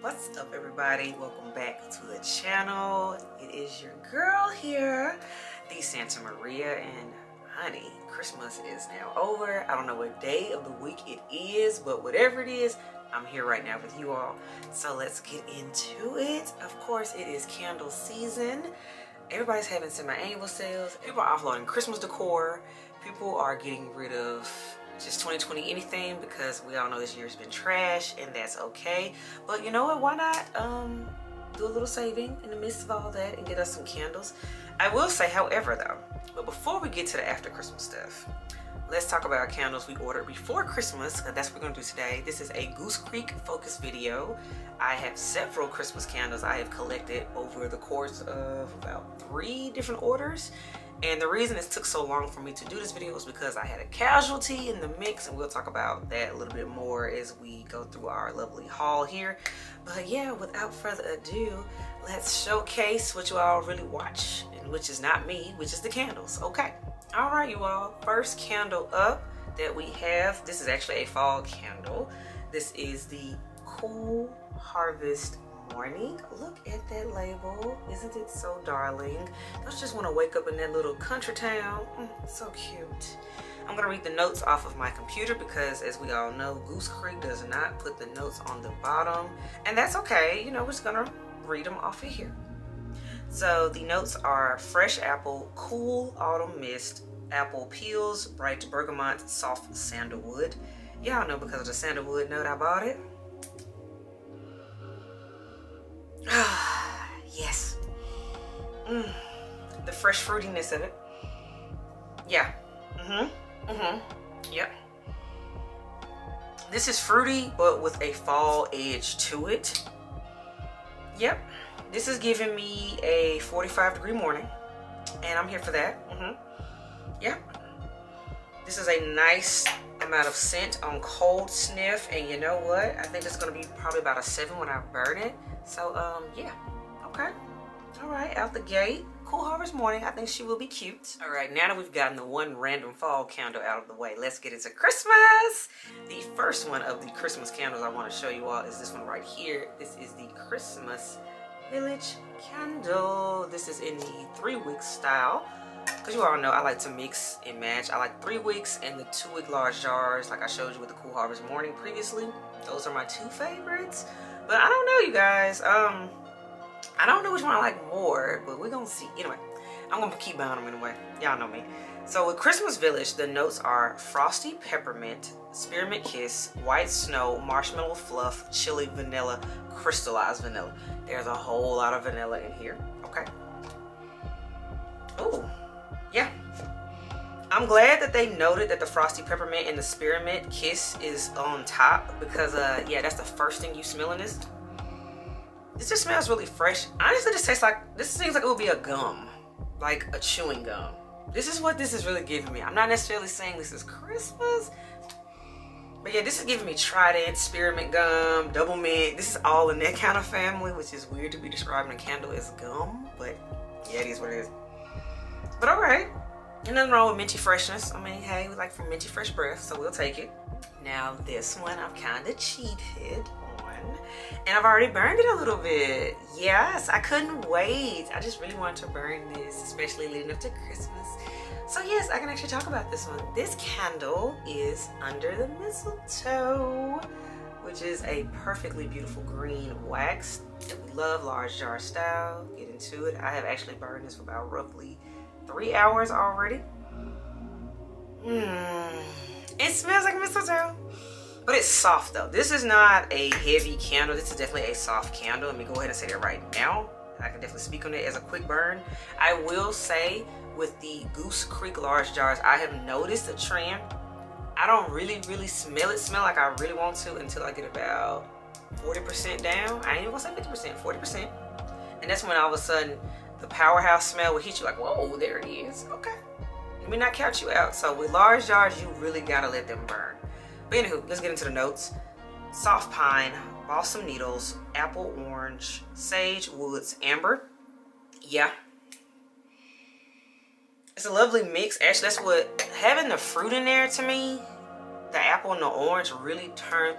What's up, everybody? Welcome back to the channel. It is your girl here, the Santa Maria, and honey, Christmas is now over. I don't know what day of the week it is, but whatever it is, I'm here right now with you all. So let's get into it. Of course, it is candle season. Everybody's having semi-annual sales. People are offloading Christmas decor. People are getting rid of just 2020 anything because we all know this year's been trash, and that's okay. But you know what, why not do a little saving in the midst of all that and get us some candles. I will say, however, though, but before we get to the after Christmas stuff, let's talk about candles we ordered before Christmas, because that's what we're gonna do today. This is a Goose Creek focus video. I have several Christmas candles I have collected over the course of about 3 different orders. And the reason it took so long for me to do this video is because I had a casualty in the mix, and we'll talk about that a little bit more as we go through our lovely haul here. But yeah, without further ado, let's showcase what you all really watch, and which is not me, which is the candles. Okay. All right, you all. First candle up that we have, this is actually a fall candle. This is the Cool Harvest Morning. Look at that label. Isn't it so darling? Don't just want to wake up in that little country town. So cute. I'm gonna read the notes off of my computer because, as we all know, Goose Creek does not put the notes on the bottom, and that's okay. You know, we're just gonna read them off of here. So the notes are fresh apple, cool autumn mist, apple peels, bright bergamot, soft sandalwood. Y'all know because of the sandalwood note I bought it. Yes. The fresh fruitiness of it. Yeah. Yep. This is fruity, but with a fall edge to it. Yep. This is giving me a 45-degree morning, and I'm here for that. Yep. This is a nice amount of scent on cold sniff, and you know what? I think it's gonna be probably about a 7 when I burn it. So yeah. Okay. All right, out the gate. Cool Harvest Morning. I think she will be cute. All right, now that we've gotten the one random fall candle out of the way, let's get into Christmas. The first one of the Christmas candles I want to show you all is this one right here. This is the Christmas Village candle. This is in the 3-wick style. Because you all know I like to mix and match. I like 3 wicks and the 2-wick large jars, like I showed you with the Cool Harvest Morning previously. Those are my 2 favorites. But I don't know, you guys. I don't know which one I like more, but we're gonna see. Anyway, I'm gonna keep buying them anyway. Y'all know me. So with Christmas Village, the notes are frosty peppermint, spearmint kiss, white snow, marshmallow fluff, chili vanilla, crystallized vanilla. There's a whole lot of vanilla in here. Okay. Oh, yeah. I'm glad that they noted that the frosty peppermint and the spearmint kiss is on top, because yeah, that's the first thing you smell in this. This just smells really fresh. Honestly, this tastes like, this seems like it would be a gum, like a chewing gum. This is what this is really giving me. I'm not necessarily saying this is Christmas, but yeah, this is giving me Trident, spearmint gum, double mint. This is all in that kind of family, which is weird to be describing a candle as gum, but yeah, it is what it is. But all right. And nothing wrong with minty freshness. I mean, hey, we like for minty fresh breath, so we'll take it. Now this one I've kind of cheated on, and I've already burned it a little bit. Yes, I couldn't wait. I just really wanted to burn this, especially leading up to Christmas. So yes, I can actually talk about this one. This candle is Under the Mistletoe, which is a perfectly beautiful green wax that we love, large jar style. Get into it. I have actually burned this for about roughly 3 hours already. It smells like mistletoe, but it's soft though. This is not a heavy candle. This is definitely a soft candle. Let me go ahead and say that right now. I can definitely speak on it as a quick burn. I will say with the Goose Creek large jars, I have noticed a trend. I don't really smell like I really want to until I get about 40% down. I ain't even gonna say 50%, 40%. And that's when all of a sudden the powerhouse smell will hit you like, whoa, there it is. Okay. Let me not count you out. So with large jars, you really gotta let them burn. But anywho, let's get into the notes. Soft pine, balsam needles, apple orange, sage, woods, amber. Yeah. It's a lovely mix. Actually, that's what, having the fruit in there to me, the apple and the orange really turn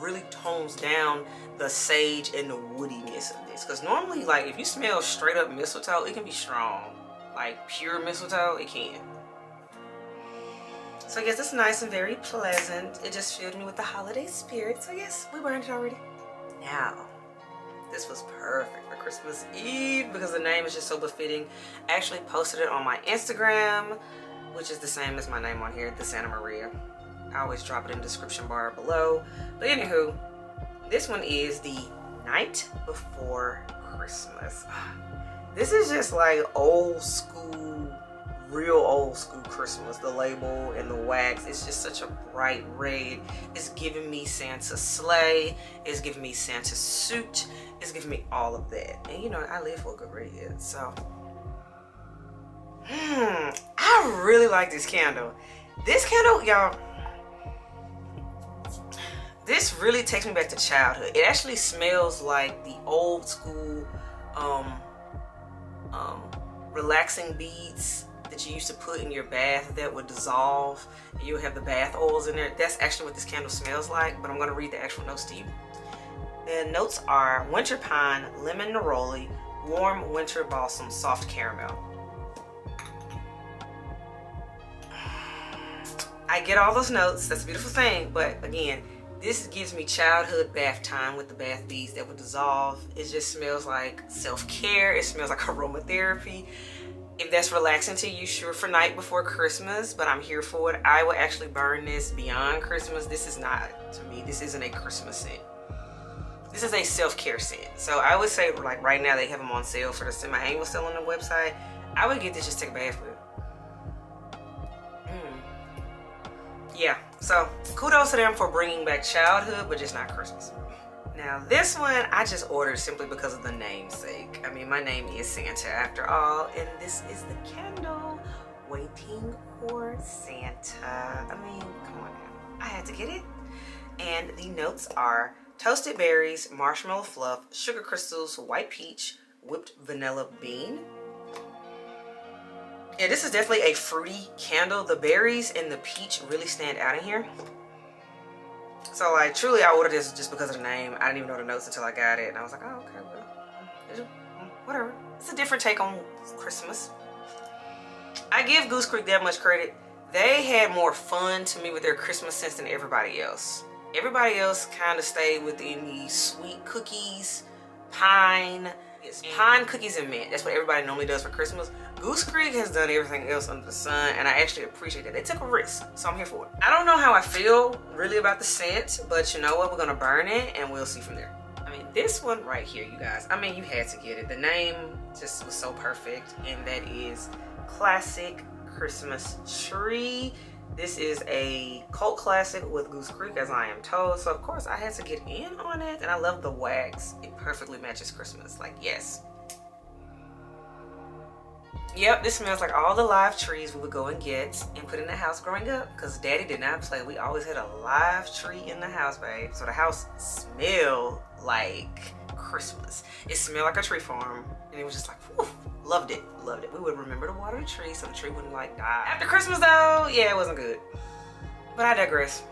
really tones down the sage and the woodiness of this. Because normally, like, if you smell straight up mistletoe, it can be strong. Like pure mistletoe, it can. So yes, it's nice and very pleasant. It just filled me with the holiday spirit. So yes, we burned it already. Now, this was perfect for Christmas Eve because the name is just so befitting. I actually posted it on my Instagram, which is the same as my name on here, the Santa Maria. I always drop it in the description bar below. But anywho, this one is the night before Christmas. This is just like old school, real old school Christmas. The label and the wax, it's just such a bright red. It's giving me Santa's sleigh. It's giving me Santa's suit. It's giving me all of that. And you know, I live for a good red, so. I really like this candle. This candle, y'all, this really takes me back to childhood. It actually smells like the old school relaxing beads that you used to put in your bath that would dissolve, and you would have the bath oils in there. That's actually what this candle smells like, but I'm going to read the actual notes to you. The notes are winter pine, lemon neroli, warm winter balsam, soft caramel. I get all those notes. That's a beautiful thing, but again, this gives me childhood bath time with the bath beads that would dissolve. It just smells like self-care. It smells like aromatherapy. If that's relaxing to you, sure, for night before Christmas, but I'm here for it. I will actually burn this beyond Christmas. This is not, to me, this isn't a Christmas scent. This is a self-care scent. So I would say, like right now, they have them on sale for the semi-annual sale on the website. I would get this, just take a bath with it. Yeah, so kudos to them for bringing back childhood, but just not Christmas. Now this one I just ordered simply because of the namesake. I mean, my name is Santa after all, and this is the candle waiting for Santa. I mean, come on now, I had to get it. And the notes are toasted berries, marshmallow fluff, sugar crystals, white peach, whipped vanilla bean. Yeah, this is definitely a fruity candle. The berries and the peach really stand out in here. So like truly I ordered this just because of the name. I didn't even know the notes until I got it. And I was like, oh, okay, well, whatever. It's a different take on Christmas. I give Goose Creek that much credit. They had more fun to me with their Christmas scents than everybody else. Everybody else kind of stayed within the sweet cookies, pine. It's pine, cookies, and mint. That's what everybody normally does for Christmas. Goose Creek has done everything else under the sun, and I actually appreciate that. They took a risk, so I'm here for it. I don't know how I feel really about the scent, but you know what? We're gonna burn it, and we'll see from there. I mean, this one right here, you guys, I mean, you had to get it. The name just was so perfect, and that is Classic Christmas Tree. This is a cult classic with Goose Creek, as I am told, so of course I had to get in on it, and I love the wax. It perfectly matches Christmas, like, yes. Yep, this smells like all the live trees we would go and get and put in the house growing up, because Daddy did not play. We always had a live tree in the house, babe. So the house smelled like Christmas. It smelled like a tree farm, and it was just like, whew, loved it, loved it. We would remember to water the tree so the tree wouldn't like die. After Christmas though, yeah, it wasn't good. But I digress.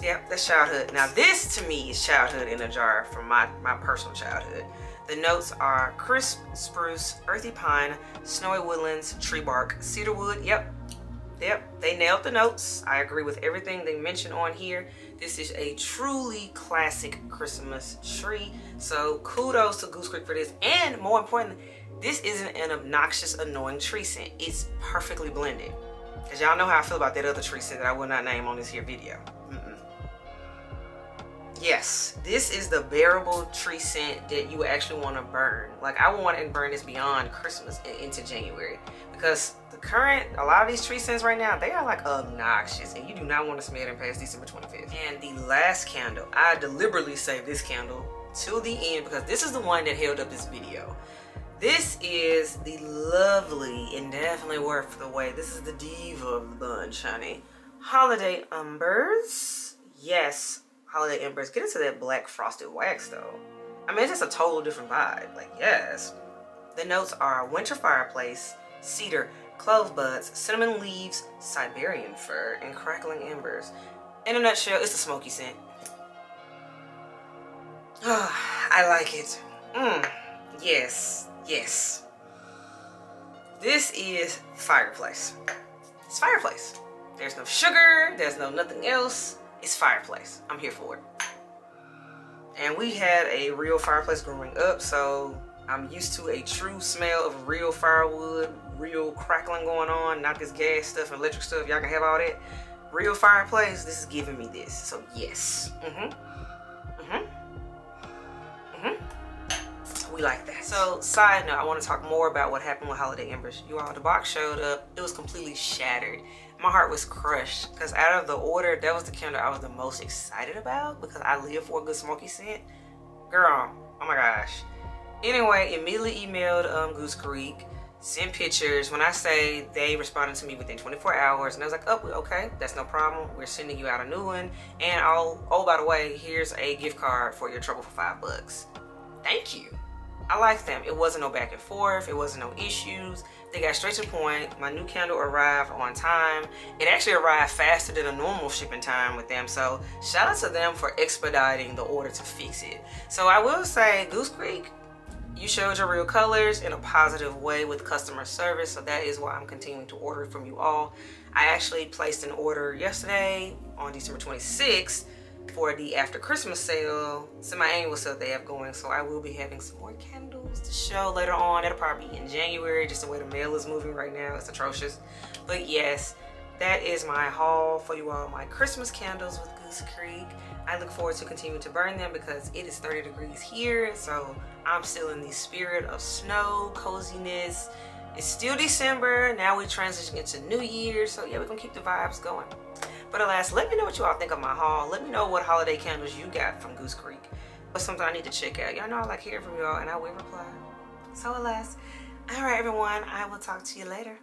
Yep, that's childhood. Now this to me is childhood in a jar from my personal childhood. The notes are crisp spruce, earthy pine, snowy woodlands, tree bark, cedar wood. Yep, they nailed the notes. I agree with everything they mentioned on here. This is a truly classic Christmas tree. So kudos to Goose Creek for this. And more importantly, this isn't an obnoxious, annoying tree scent. It's perfectly blended. Because y'all know how I feel about that other tree scent that I will not name on this here video. Yes, this is the bearable tree scent that you actually want to burn. Like, I want to burn this beyond Christmas and into January, because a lot of these tree scents right now, they are like obnoxious, and you do not want to smell them past December 25th. And the last candle, I deliberately saved this candle till the end because this is the one that held up this video. This is the lovely and definitely worth the wait. This is the diva of the bunch, honey. Holiday Embers. Yes. Holiday Embers. Get into that black frosted wax though. I mean, it's just a total different vibe. Like, yes. The notes are winter fireplace, cedar, clove buds, cinnamon leaves, Siberian fir, and crackling embers. In a nutshell, it's a smoky scent. I like it. Yes, yes. This is fireplace. It's fireplace. There's no sugar, there's no nothing else. It's fireplace. I'm here for it. And we had a real fireplace growing up, so I'm used to a true smell of real firewood, real crackling going on, not this gas stuff and electric stuff. Y'all can have all that. Real fireplace, this is giving me this. So yes. We like that. So side note, I want to talk more about what happened with Holiday Embers. You all, the box showed up. It was completely shattered. My heart was crushed because out of the order, that was the candle I was the most excited about because I live for a good smoky scent. Girl, oh my gosh. Anyway, immediately emailed Goose Creek, sent pictures. When I say they responded to me within 24 hours, and I was like, oh, okay, that's no problem. We're sending you out a new one. And oh, by the way, here's a gift card for your trouble for $5. Thank you. I like them. It wasn't no back and forth. It wasn't no issues. They got straight to the point. My new candle arrived on time. It actually arrived faster than a normal shipping time with them. So shout out to them for expediting the order to fix it. So I will say, Goose Creek, you showed your real colors in a positive way with customer service. So that is why I'm continuing to order from you all. I actually placed an order yesterday on December 26th. For the after Christmas sale, semi-annual sale they have going, so I will be having some more candles to show later on. That'll probably be in January, just the way the mail is moving right now. It's atrocious. But yes, that is my haul for you all, my Christmas candles with Goose Creek. I look forward to continuing to burn them because it is 30 degrees here, so I'm still in the spirit of snow, coziness. It's still December, now we're transitioning into New Year, so yeah, we're gonna keep the vibes going. But alas, let me know what you all think of my haul. Let me know what holiday candles you got from Goose Creek. What's something I need to check out. Y'all know I like hearing from y'all and I will reply. So alas, all right everyone, I will talk to you later.